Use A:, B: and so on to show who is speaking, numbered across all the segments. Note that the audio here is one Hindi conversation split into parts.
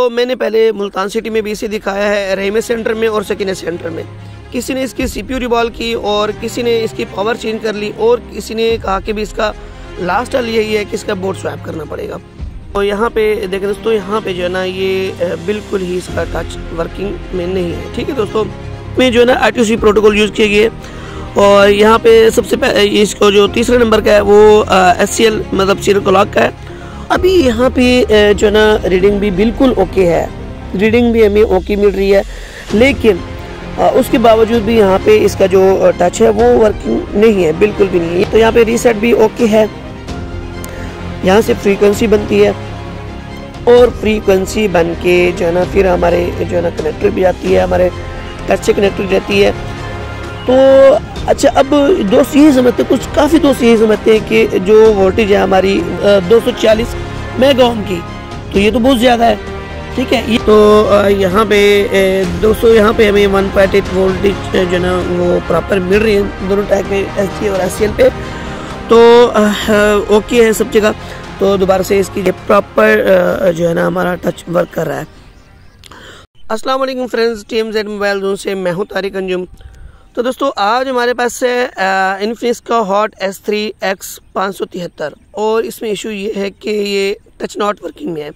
A: तो मैंने पहले मुल्तान सिटी में भी इसे दिखाया है, रहीमे सेंटर में और सकीना सेंटर में। किसी ने इसकी CPU रिवॉल्व की और किसी ने इसकी पावर चेंज कर ली और किसी ने कहा कि भी इसका लास्ट हल यही है कि इसका बोर्ड स्वैप करना पड़ेगा। तो यहाँ पे देखें दोस्तों, यहाँ पे जो है ना ये बिल्कुल ही इसका टच वर्किंग में नहीं है। ठीक है दोस्तों, में जो है ना I2C प्रोटोकॉल यूज़ किए गए और यहाँ पे सबसे पहले इसको जो तीसरे नंबर का है वो SCL मतलब सीरियल क्लॉक का है। अभी यहाँ पे जो है ना रीडिंग भी बिल्कुल ओके है, रीडिंग भी हमें ओके मिल रही है, लेकिन उसके बावजूद भी यहाँ पे इसका जो टच है वो वर्किंग नहीं है, बिल्कुल भी नहीं है। तो यहाँ पे रीसेट भी ओके है, यहाँ से फ्रीक्वेंसी बनती है और फ्रीक्वेंसी बन के जो है ना फिर हमारे जो है ना कनेक्टर भी आती है, हमारे टच से कनेक्टेड रहती है। तो अच्छा, अब दोस्त यही समझते हैं, कुछ काफ़ी दोस्त यही समझते हैं कि जो वोल्टेज है हमारी 240 मेगा ओम की, तो ये तो बहुत ज़्यादा है। ठीक है, ये तो यहाँ पे दोस्तों यहाँ पे हमें 1.8 वोल्टेज जो ना वो प्रॉपर मिल रही है दोनों टाइप के SG और SCL पे, तो ओके है सब जगह। तो दोबारा से इसकी प्रॉपर जो है ना हमारा टच वर्क कर रहा है। अस्सलाम वालेकुम फ्रेंड्स, TMZ मोबाइल जोन से मैं हूँ तारिक अंजुम। तो दोस्तों आज हमारे पास है इन्फिनिक्स का हॉट S3 X 573 और इसमें इशू ये है कि ये टच नॉट वर्किंग में है।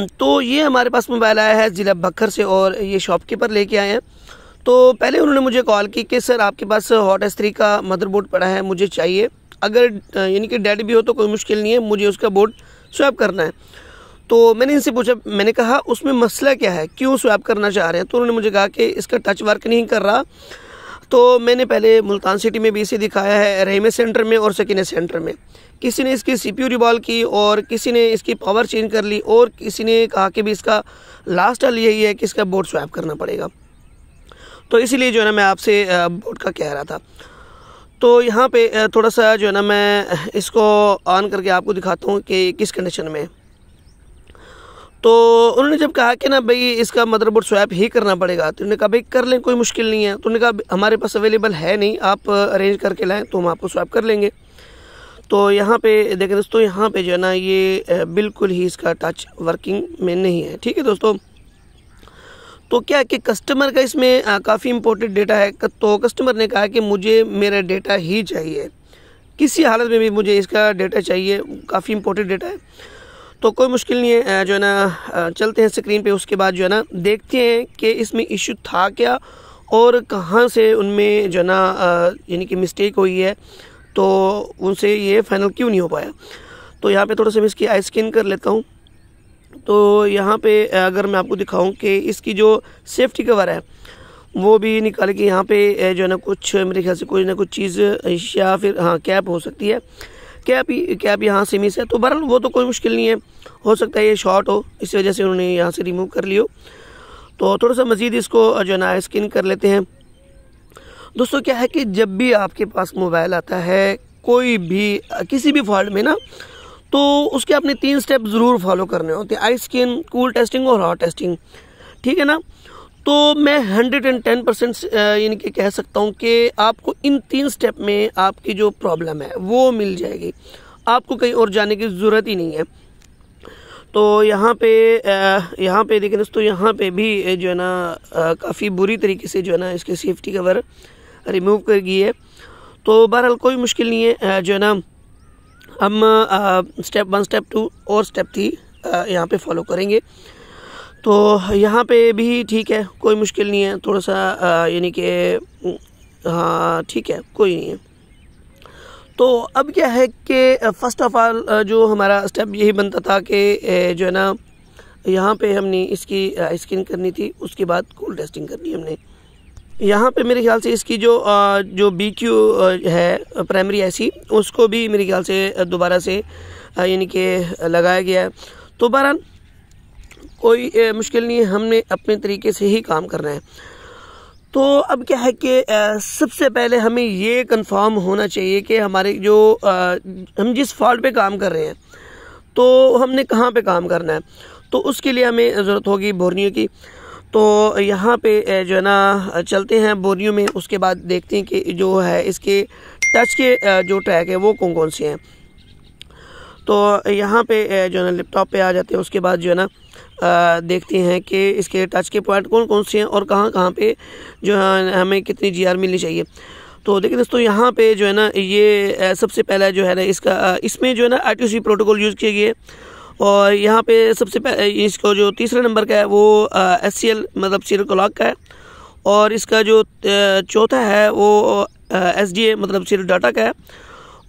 A: तो ये हमारे पास मोबाइल आया है ज़िला बखर से और ये शॉपकीपर लेके आए हैं। तो पहले उन्होंने मुझे कॉल की कि सर आपके पास हॉट S3 का मदरबोर्ड पड़ा है, मुझे चाहिए, अगर यानी कि डेड भी हो तो कोई मुश्किल नहीं है, मुझे उसका बोर्ड स्वैप करना है। तो मैंने इनसे पूछा, मैंने कहा उसमें मसला क्या है, क्यों स्वैप करना चाह रहे हैं। तो उन्होंने मुझे कहा कि इसका टच वर्क नहीं कर रहा। तो मैंने पहले मुल्तान सिटी में भी इसे दिखाया है, रहीमे सेंटर में और सकीना सेंटर में। किसी ने इसकी CPU रिवॉल्व की और किसी ने इसकी पावर चेंज कर ली और किसी ने कहा कि भी इसका लास्ट हल यही है कि इसका बोर्ड स्वैप करना पड़ेगा। तो इसीलिए जो है ना मैं आपसे बोर्ड का कह रहा था। तो यहाँ पे थोड़ा सा जो है ना मैं इसको ऑन करके आपको दिखाता हूँ कि किस कंडीशन में। तो उन्होंने जब कहा कि ना भाई इसका मदरबोर्ड स्वैप ही करना पड़ेगा, तो उन्होंने कहा भाई कर लें, कोई मुश्किल नहीं है। तो उन्होंने कहा हमारे पास अवेलेबल है नहीं, आप अरेंज करके लाएं तो हम आपको स्वैप कर लेंगे। तो यहाँ पे देखें दोस्तों, यहाँ पे जो है ना ये बिल्कुल ही इसका टच वर्किंग में नहीं है। ठीक है दोस्तों, तो क्या है कि कस्टमर का इसमें काफ़ी इंपॉर्टेंट डेटा है। तो कस्टमर ने कहा कि मुझे मेरा डेटा ही चाहिए, किसी हालत में भी मुझे इसका डेटा चाहिए, काफ़ी इंपॉर्टेंट डेटा है। तो कोई मुश्किल नहीं है, जो है ना चलते हैं स्क्रीन पे, उसके बाद जो है ना देखते हैं कि इसमें इशू था क्या और कहाँ से उनमें जो है ना यानी कि मिस्टेक हुई है, तो उनसे ये फाइनल क्यों नहीं हो पाया। तो यहाँ पे थोड़ा सा मैं इसकी आई स्कैन कर लेता हूँ। तो यहाँ पे अगर मैं आपको दिखाऊं कि इसकी जो सेफ्टी कवर है वो भी निकाल के यहाँ पे जो है ना कुछ मेरे ख्याल से कोई ना कुछ चीज़ या फिर हाँ कैप हो सकती है, कैप यहाँ से मिस है। तो बहरहाल वो तो कोई मुश्किल नहीं है, हो सकता है ये शॉर्ट हो, इस वजह से उन्होंने यहाँ से रिमूव कर लियो। तो थोड़ा सा मज़ीद इसको जो है ना स्कैन कर लेते हैं। दोस्तों क्या है कि जब भी आपके पास मोबाइल आता है कोई भी किसी भी फॉल्ट में ना, तो उसके अपने 3 स्टेप ज़रूर फॉलो करने होते हैं, आई स्कैन, कूल टेस्टिंग और हॉट टेस्टिंग। ठीक है ना, तो मैं 110% यानी कि कह सकता हूँ कि आपको इन 3 स्टेप में आपकी जो प्रॉब्लम है वो मिल जाएगी, आपको कहीं और जाने की ज़रूरत ही नहीं है। तो यहाँ पे देखिए दोस्तों, यहाँ पे भी जो है ना काफ़ी बुरी तरीके से जो है ना इसके सेफ्टी कवर रिमूव कर गई है। तो बहरहाल कोई मुश्किल नहीं है, जो है ना हम स्टेप 1, स्टेप 2 और स्टेप 3 यहाँ पे फॉलो करेंगे। तो यहाँ पे भी ठीक है, कोई मुश्किल नहीं है, थोड़ा सा यानी कि हाँ ठीक है, कोई नहीं है। तो अब क्या है कि फ़र्स्ट ऑफ ऑल जो हमारा स्टेप यही बनता था कि जो है ना यहाँ पे हमने इसकी स्कैन करनी थी, उसके बाद कूल टेस्टिंग करनी है हमने। यहाँ पे मेरे ख्याल से इसकी जो BQ है प्राइमरी IC, उसको भी मेरे ख्याल से दोबारा से यानी कि लगाया गया है। तो बहरहाल कोई मुश्किल नहीं है, हमने अपने तरीके से ही काम करना है। तो अब क्या है कि सबसे पहले हमें ये कंफर्म होना चाहिए कि हमारे जो हम जिस फॉल्ट पे काम कर रहे हैं तो हमने कहाँ पे काम करना है। तो उसके लिए हमें ज़रूरत होगी बोर्नियो की। तो यहाँ पे जो है ना चलते हैं बोर्नियो में, उसके बाद देखते हैं कि जो है इसके टच के जो ट्रैक है वो कौन कौन से हैं। तो यहाँ पे जो है ना लैपटॉप पे आ जाते हैं। उसके बाद जो है ना देखते हैं कि इसके टच के पॉइंट कौन कौन से हैं और कहाँ कहाँ पे जो है हमें कितनी GR मिलनी चाहिए। तो देखिए दोस्तों, यहाँ पे जो है ना ये सबसे पहला जो है ना इसका इसमें जो है ना I2C प्रोटोकॉल यूज़ किए गए। और यहाँ पे सबसे पहले इसको जो तीसरे नंबर का है वो SCL मतलब सीरियल क्लॉक का है। और इसका जो चौथा है वो SDA मतलब सीरियल डाटा का है।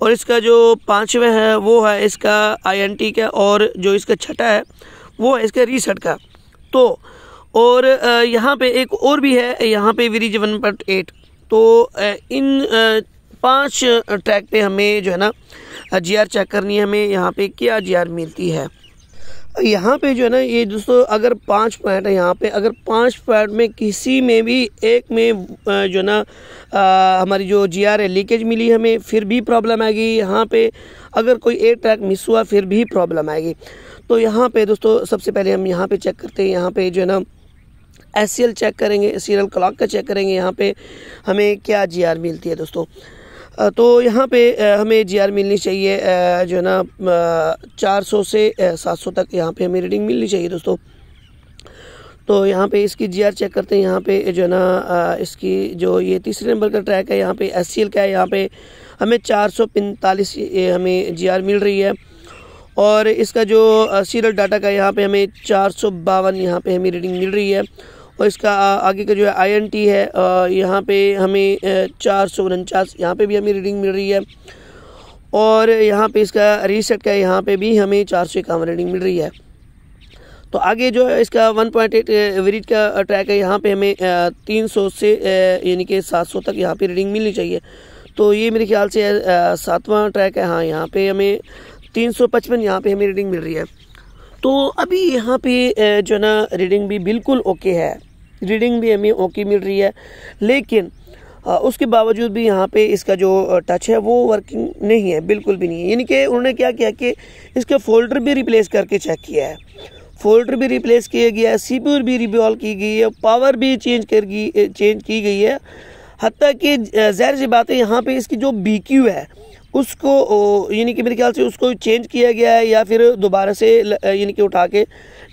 A: और इसका जो पाँचवा है वो है इसका INT का। और जो इसका छठा है वो है इसका रीसेट का। तो और यहाँ पे एक और भी है, यहाँ पे VRIG 1.8। तो इन 5 ट्रैक पे हमें जो है ना GR चेक करनी है, हमें यहाँ पे क्या GR मिलती है। यहाँ पे जो है ना ये दोस्तों अगर 5 पॉइंट है, यहाँ पे अगर 5 पॉइंट में किसी में भी एक में जो है ना हमारी जो GR है लीकेज मिली हमें, फिर भी प्रॉब्लम आएगी। यहाँ पे अगर कोई एक ट्रैक मिस हुआ फिर भी प्रॉब्लम आएगी। तो यहाँ पे दोस्तों सबसे पहले हम यहाँ पे चेक करते हैं। यहाँ पे जो है ना SCL चेक करेंगे, सीरियल क्लॉक का चेक करेंगे, यहाँ पे हमें क्या GR मिलती है दोस्तों। तो यहाँ पे हमें GR मिलनी चाहिए जो है ना 400 से 700 तक यहाँ पे हमें रीडिंग मिलनी चाहिए दोस्तों। तो यहाँ पे इसकी GR चेक करते हैं। यहाँ पे जो है ना इसकी जो ये तीसरे नंबर का ट्रैक है, यहाँ पे SCL का है, यहाँ पे हमें 445 हमें GR मिल रही है। और इसका जो सीरियल डाटा का यहाँ पे हमें 452 यहाँ पे हमें रीडिंग मिल रही है। और इसका आगे का जो है INT है यहाँ पे हमें 449 यहाँ पे भी हमें रीडिंग मिल रही है। और यहाँ पे इसका रीसेट का यहाँ पे भी हमें 451 रीडिंग मिल रही है। तो आगे जो है इसका 1.8 VRIG का ट्रैक है, यहाँ पे हमें 300 से यानी कि 700 तक यहाँ पे रीडिंग मिलनी चाहिए। तो ये मेरे ख्याल से 7वां ट्रैक है। हाँ, यहाँ पे हमें 355 यहाँ पे हमें रीडिंग मिल रही है। तो अभी यहाँ पे जो ना रीडिंग भी बिल्कुल ओके है, रीडिंग भी हमें ओके मिल रही है। लेकिन उसके बावजूद भी यहाँ पे इसका जो टच है वो वर्किंग नहीं है, बिल्कुल भी नहीं है। यानी कि उन्होंने क्या किया कि इसका फोल्डर भी रिप्लेस करके चेक किया है, फोल्डर भी रिप्लेस किया गया है, CPU भी रिवॉल्व की गई है, पावर भी चेंज की गई है। हत्ता कि ज़ाहिर सी बात है यहाँ पे इसकी जो BQ है उसको यानी कि मेरे ख्याल से उसको चेंज किया गया है या फिर दोबारा से यानी कि उठा के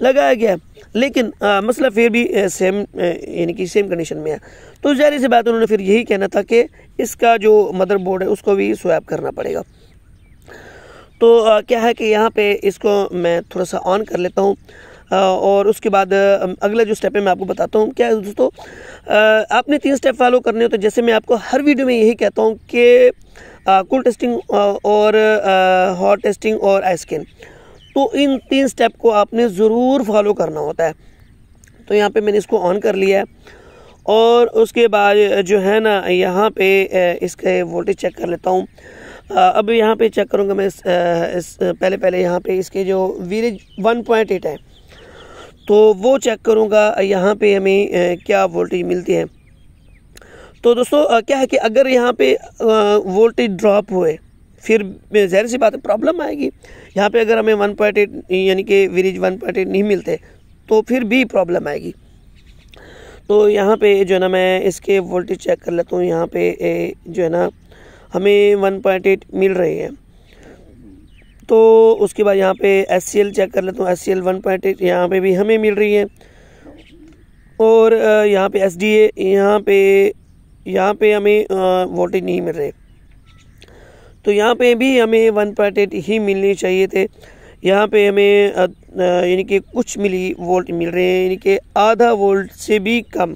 A: लगाया गया है। लेकिन मसला फिर भी सेम यानी कि सेम कंडीशन में है। तो ज़ाहिर सी बात उन्होंने फिर यही कहना था कि इसका जो मदरबोर्ड है उसको भी स्वैप करना पड़ेगा। तो क्या है कि यहाँ पे इसको मैं थोड़ा सा ऑन कर लेता हूँ और उसके बाद अगला जो स्टेप है मैं आपको बताता हूँ। क्या है दोस्तों, आपने 3 स्टेप फॉलो करने हो। तो जैसे मैं आपको हर वीडियो में यही कहता हूँ कि कूल टेस्टिंग और हॉट टेस्टिंग और आई स्कैन, तो इन 3 स्टेप को आपने ज़रूर फॉलो करना होता है। तो यहाँ पे मैंने इसको ऑन कर लिया है और उसके बाद जो है ना यहाँ पे इसके वोल्टेज चेक कर लेता हूँ। अब यहाँ पे चेक करूँगा मैं पहले यहाँ पे इसके जो VRIG 1.8 है तो वो चेक करूँगा यहाँ पे हमें क्या वोल्टेज मिलती है। तो दोस्तों क्या है कि अगर यहाँ पे वोल्टेज ड्रॉप हुए फिर ज़ाहिर सी बात है प्रॉब्लम आएगी। यहाँ पे अगर हमें 1.8 यानी कि VRIG 1.8 नहीं मिलते तो फिर भी प्रॉब्लम आएगी। तो यहाँ पे जो है ना मैं इसके वोल्टेज चेक कर लेता हूँ। यहाँ पे जो है ना हमें 1.8 मिल रही है। तो उसके बाद यहाँ पे SCL चेक कर लेता हूँ। SCL 1.8 यहाँ पे भी हमें मिल रही है। और यहाँ पे SDA यहाँ पे हमें वोल्टेज नहीं मिल रहे। तो यहाँ पे भी हमें 1.8 ही मिलनी चाहिए थे। यहाँ पे हमें यानी कि कुछ मिली वोल्ट मिल रहे हैं, यानी कि आधा वोल्ट से भी कम।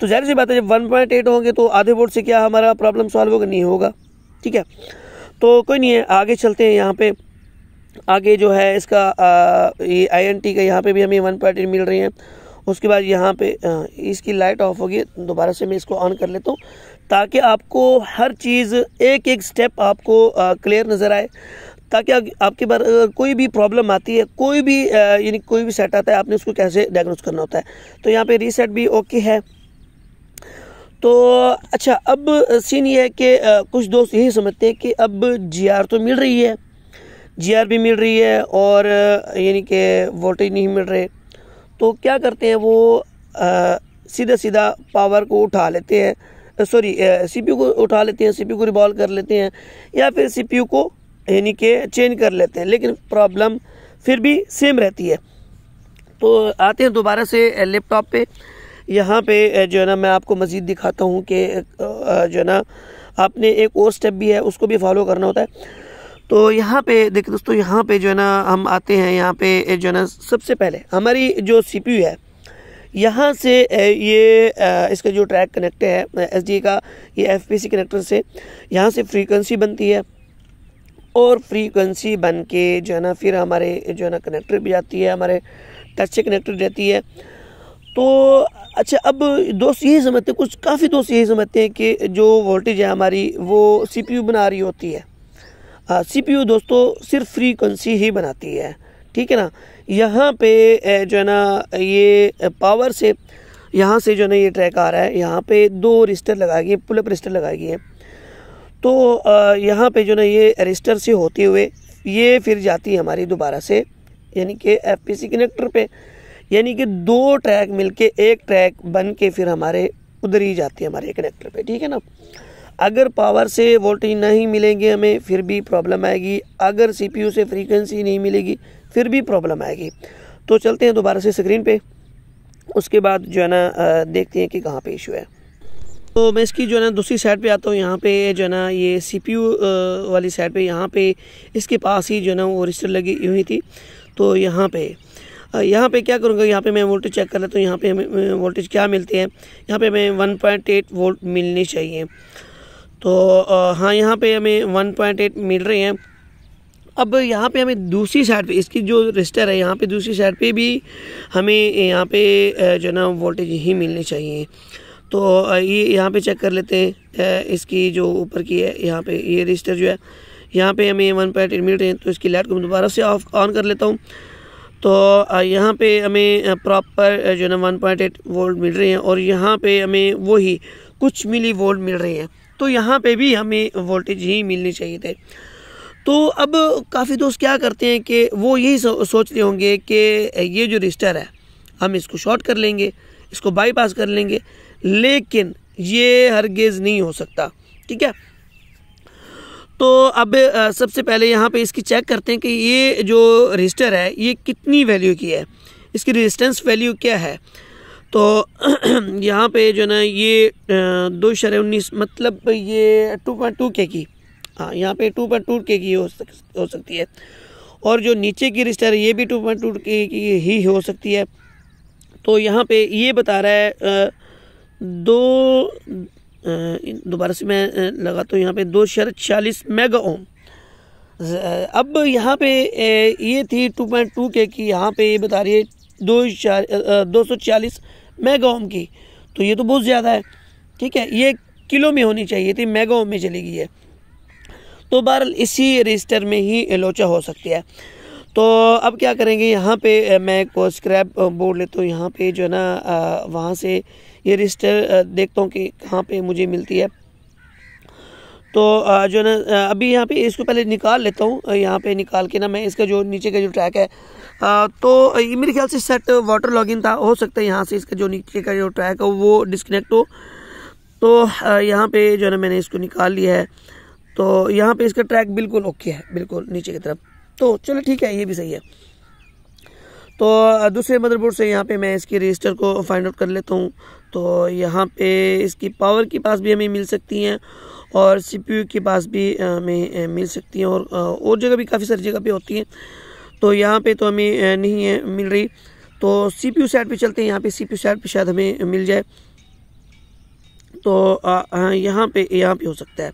A: तो ज़ाहिर सी बात है जब 1.8 होंगे तो आधे वोल्ट से क्या हमारा प्रॉब्लम सॉल्व होगा, नहीं होगा। ठीक है, तो कोई नहीं है, आगे चलते हैं। यहाँ पे आगे जो है इसका ये INT का यहाँ पे भी हमें 1.8 मिल रही है। उसके बाद यहाँ पे इसकी लाइट ऑफ होगी, दोबारा से मैं इसको ऑन कर लेता हूँ ताकि आपको हर चीज़ एक एक स्टेप आपको क्लियर नज़र आए, ताकि आपके बार कोई भी प्रॉब्लम आती है, कोई भी यानी कोई भी सेट आता है, आपने उसको कैसे डायग्नोस करना होता है। तो यहाँ पे रीसेट भी ओके है। तो अच्छा, अब सीन ये है कि कुछ दोस्त यही समझते हैं कि अब GR तो मिल रही है, GR भी मिल रही है और यानी कि वोल्टेज नहीं मिल रहे, तो क्या करते हैं वो सीधा सीधा पावर को उठा लेते हैं, CPU को उठा लेते हैं, CPU को रिवॉल्व कर लेते हैं, या फिर CPU को यानी कि चेंज कर लेते हैं, लेकिन प्रॉब्लम फिर भी सेम रहती है। तो आते हैं दोबारा से लैपटॉप पे। यहाँ पे जो है ना मैं आपको मज़ीद दिखाता हूँ कि जो है ना आपने एक और स्टेप भी है, उसको भी फॉलो करना होता है। तो यहाँ पे देखिए दोस्तों, यहाँ पे जो है ना हम आते हैं, यहाँ पे जो है ना सबसे पहले हमारी जो CPU है, यहाँ से ये इसका जो ट्रैक कनेक्ट है SDA का, ये FPC कनेक्टर से यहाँ से फ्रीक्वेंसी बनती है, और फ्रीक्वेंसी बन के जो है ना फिर हमारे जो है ना कनेक्टर भी जाती है, हमारे टच से कनेक्टर रहती है। तो अच्छा, अब दोस्त यही समझते हैं, कुछ काफ़ी दोस्त यही समझते हैं कि जो वोल्टेज है हमारी वो CPU बना रही होती है। CPU दोस्तों सिर्फ फ्रीक्वेंसी ही बनाती है, ठीक है ना। यहाँ पे जो है ना ये पावर से यहाँ से जो है ना ये ट्रैक आ रहा है, यहाँ पे 2 रजिस्टर लगाई गई, पुल अप रजिस्टर लगाई गई है। तो यहाँ पे जो ना ये रजिस्टर से होते हुए ये फिर जाती है हमारी दोबारा से, यानी कि FPC कनेक्टर पे, यानी कि 2 ट्रैक मिलके एक ट्रैक बन के फिर हमारे उधर ही जाती है हमारे कनेक्टर पे, ठीक है ना। अगर पावर से वोल्टेज नहीं मिलेंगे हमें फिर भी प्रॉब्लम आएगी, अगर CPU से फ्रीक्वेंसी नहीं मिलेगी फिर भी प्रॉब्लम आएगी। तो चलते हैं दोबारा से स्क्रीन पे, उसके बाद जो है ना देखते हैं कि कहाँ पे इशू है। तो मैं इसकी जो है ना दूसरी साइड पे आता हूँ। यहाँ पे जो है ना ये CPU वाली साइड पे, यहाँ पे इसके पास ही जो है ना वो रजिस्टर लगी हुई थी। तो यहाँ पे क्या करूँगा, यहाँ पे मैं वोल्टेज चेक कर लेता हूँ। यहाँ पे हमें वोल्टेज क्या मिलते हैं, यहाँ पे हमें 1.8 वोल्ट मिलनी चाहिए। तो हाँ, यहाँ पे हमें 1.8 मिल रहे हैं। अब यहाँ पे हमें दूसरी साइड पे, इसकी जो रजिस्टर है यहाँ पे दूसरी साइड पे भी हमें यहाँ पे जो ना वोल्टेज ही मिलनी चाहिए। तो ये यहाँ पे चेक कर लेते हैं, इसकी जो ऊपर की है यहाँ पे ये रजिस्टर जो है यहाँ पे हमें 1.8 मिल रहे हैं। तो इसकी लाइट को मैं दोबारा से ऑन कर लेता हूँ। तो यहाँ पे हमें प्रॉपर जो है ना 1.8 वोल्ट मिल रहे हैं, और यहाँ पे हमें वही कुछ मिली वोल्ट मिल रही हैं। तो यहाँ पे भी हमें वोल्टेज ही मिलनी चाहिए थे। तो अब काफ़ी दोस्त क्या करते हैं कि वो यही सोच रहे होंगे कि ये जो रजिस्टर है हम इसको शॉर्ट कर लेंगे, इसको बाईपास कर लेंगे, लेकिन ये हरगिज़ नहीं हो सकता, ठीक है। तो अब सबसे पहले यहाँ पे इसकी चेक करते हैं कि ये जो रजिस्टर है ये कितनी वैल्यू की है, इसकी रेजिस्टेंस वैल्यू क्या है। तो यहाँ पे जो ना ये 2.19 मतलब ये 2.2 के की, हाँ यहाँ पे 2.2 के की हो सकती है, और जो नीचे की रजिस्टर है ये भी 2.2 के की ही हो सकती है। तो यहाँ पे ये बता रहा है दोबारा से मैं लगाता हूँ यहाँ पे 2.40 मेगा ओम। अब यहाँ पे ये थी 2.2 के की, यहाँ पे ये बता रही है 240 मेगा ओम की। तो ये तो बहुत ज़्यादा है, ठीक है, ये किलो में होनी चाहिए थी, मेगा ओम में चली गई है। तो बहरहाल इसी रजिस्टर में ही लोचा हो सकती है। तो अब क्या करेंगे, यहाँ पे मैं एक स्क्रैप बोर्ड लेता हूँ, यहाँ पे जो है ना वहाँ से ये रजिस्टर देखता हूँ कि कहाँ पे मुझे मिलती है। तो जो है ना अभी यहाँ पे इसको पहले निकाल लेता हूँ। यहाँ पे निकाल के ना मैं इसका जो नीचे का जो ट्रैक है, तो ये मेरे ख्याल से सेट वाटर लॉगिन था, हो सकता है यहाँ से इसका जो नीचे का जो ट्रैक है वो डिस्कनेक्ट हो। तो यहाँ पे जो है ना मैंने इसको निकाल लिया है। तो यहाँ पे इसका ट्रैक बिल्कुल ओके है, बिल्कुल नीचे की तरफ। तो चलो ठीक है, ये भी सही है। तो दूसरे मदरबोर्ड से यहाँ पे मैं इसकी रजिस्टर को फाइंड आउट कर लेता हूँ। तो यहाँ पे इसकी पावर के पास भी हमें मिल सकती हैं, और CPU के पास भी हमें मिल सकती हैं, और जगह भी काफ़ी सारी जगह पे होती हैं। तो यहाँ पे तो हमें नहीं है मिल रही। तो CPU साइड पे चलते हैं, यहाँ पे CPU साइड पे शायद हमें मिल जाए। तो यहाँ पे हो सकता है,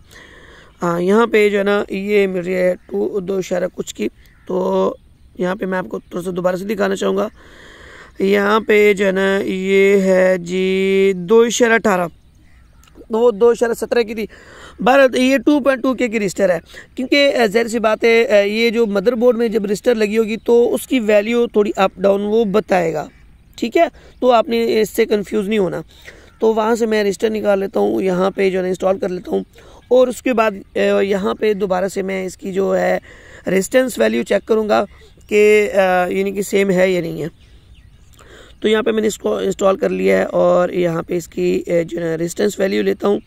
A: हाँ यहाँ पे जो है ना ये मिल रही है 2 कुछ की। तो यहाँ पे मैं आपको थोड़ा सा दोबारा से दिखाना चाहूँगा। यहाँ पे जो है ना ये है जी 2.18, वो 2.17 की थी। भारत ये 2.2 के की रजिस्टर है, क्योंकि ज़ाहिर सी बात है ये जो मदरबोर्ड में जब रजिस्टर लगी होगी तो उसकी वैल्यू थोड़ी अप डाउन वो बताएगा, ठीक है। तो आपने इससे कंफ्यूज नहीं होना। तो वहाँ से मैं रजिस्टर निकाल लेता हूँ, यहाँ पे जो है इंस्टॉल कर लेता हूँ, और उसके बाद यहाँ पे दोबारा से मैं इसकी जो है रेजिस्टेंस वैल्यू चेक करूँगा कि यानी कि सेम है या नहीं है। तो यहाँ पे मैंने इसको इंस्टॉल कर लिया है, और यहाँ पे इसकी जो है रेजिस्टेंस वैल्यू लेता हूँ।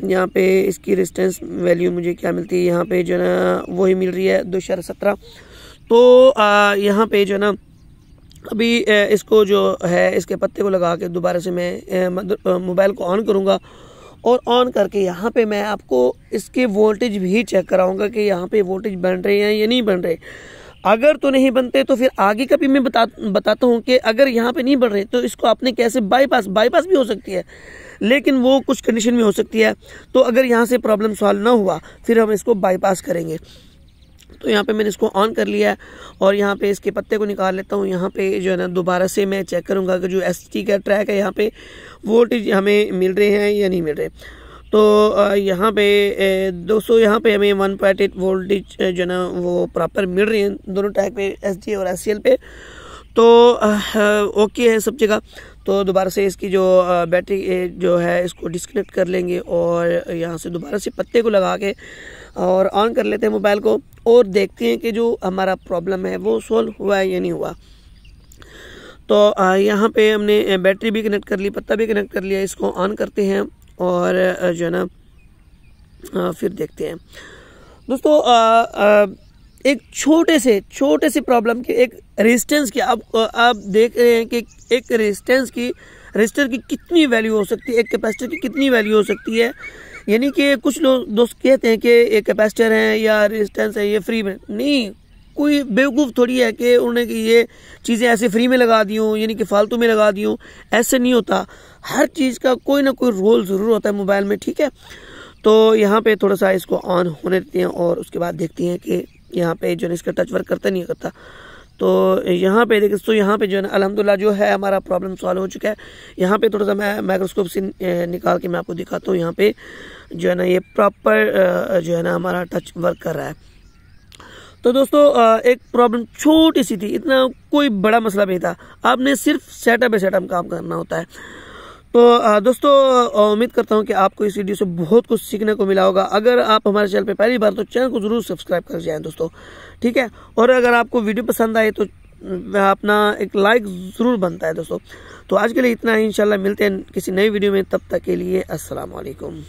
A: यहाँ पे इसकी रेजिस्टेंस वैल्यू मुझे क्या मिलती है, यहाँ पे जो है ना वही मिल रही है 2.17। तो यहाँ पे जो है ना अभी इसको जो है इसके पत्ते को लगा के दोबारा से मैं मोबाइल को ऑन करूँगा और ऑन करके यहाँ पे मैं आपको इसके वोल्टेज भी चेक कराऊंगा कि यहाँ पे वोल्टेज बन रहे हैं या नहीं बन रहे। अगर तो नहीं बनते तो फिर आगे का भी मैं बताता हूँ कि अगर यहाँ पे नहीं बन रहे तो इसको आपने कैसे बाईपास भी हो सकती है, लेकिन वो कुछ कंडीशन में हो सकती है। तो अगर यहाँ से प्रॉब्लम सॉल्व ना हुआ फिर हम इसको बाईपास करेंगे। तो यहाँ पे मैंने इसको ऑन कर लिया है और यहाँ पे इसके पत्ते को निकाल लेता हूँ। यहाँ पे जो है ना दोबारा से मैं चेक करूँगा कि जो ST का ट्रैक है यहाँ पे वोल्टेज हमें मिल रहे हैं या नहीं मिल रहे। तो यहाँ पे दोस्तों यहाँ पे हमें 1.8 वोल्टेज जो है ना वो प्रॉपर मिल रहे हैं दोनों ट्रैक पे, ST और SCL पे। तो ओके है सब जगह। तो दोबारा से इसकी जो बैटरी जो है इसको डिस्कनेक्ट कर लेंगे और यहाँ से दोबारा से पत्ते को लगा के और ऑन कर लेते हैं मोबाइल को और देखते हैं कि जो हमारा प्रॉब्लम है वो सोल्व हुआ है या नहीं हुआ। तो यहाँ पे हमने बैटरी भी कनेक्ट कर ली, पत्ता भी कनेक्ट कर लिया। इसको ऑन करते हैं और जो है ना फिर देखते हैं दोस्तों। एक छोटे से प्रॉब्लम के एक रेजिस्टेंस की आप देख रहे हैं कि एक रेजिस्टर की कितनी वैल्यू हो सकती है, एक कैपेसिटर की कितनी वैल्यू हो सकती है। यानी कि कुछ लोग दोस्त कहते हैं कि एक कैपेसिटर है या रेजिस्टेंस है ये फ्री में, नहीं, कोई बेवकूफ़ थोड़ी है कि उन्होंने कि ये चीज़ें ऐसे फ्री में लगा दी हूँ, यानी कि फालतू में लगा दी हूँ। ऐसे नहीं होता, हर चीज़ का कोई ना कोई रोल ज़रूर होता है मोबाइल में, ठीक है। तो यहाँ पे थोड़ा सा इसको ऑन होने देते हैं और उसके बाद देखते हैं कि यहाँ पे जो है इसका टच वर्क करता नहीं करता। तो यहाँ पे देखिए तो यहाँ पे जो है ना अल्हम्दुलिल्लाह जो है हमारा प्रॉब्लम सॉल्व हो चुका है। यहाँ पे थोड़ा सा मैं माइक्रोस्कोप से निकाल के मैं आपको दिखाता हूँ। यहाँ पे जो है ना ये प्रॉपर जो है ना हमारा टच वर्क कर रहा है। तो दोस्तों एक प्रॉब्लम छोटी सी थी, इतना कोई बड़ा मसला नहीं था, आपने सिर्फ सेटअप बाय सेटअप काम करना होता है। तो दोस्तों उम्मीद करता हूँ कि आपको इस वीडियो से बहुत कुछ सीखने को मिला होगा। अगर आप हमारे चैनल पे पहली बार तो चैनल को जरूर सब्सक्राइब कर जाएं दोस्तों, ठीक है। और अगर आपको वीडियो पसंद आए तो अपना एक लाइक ज़रूर बनता है दोस्तों। तो आज के लिए इतना ही, इंशाल्लाह मिलते हैं किसी नई वीडियो में, तब तक के लिए अस्सलाम वालेकुम।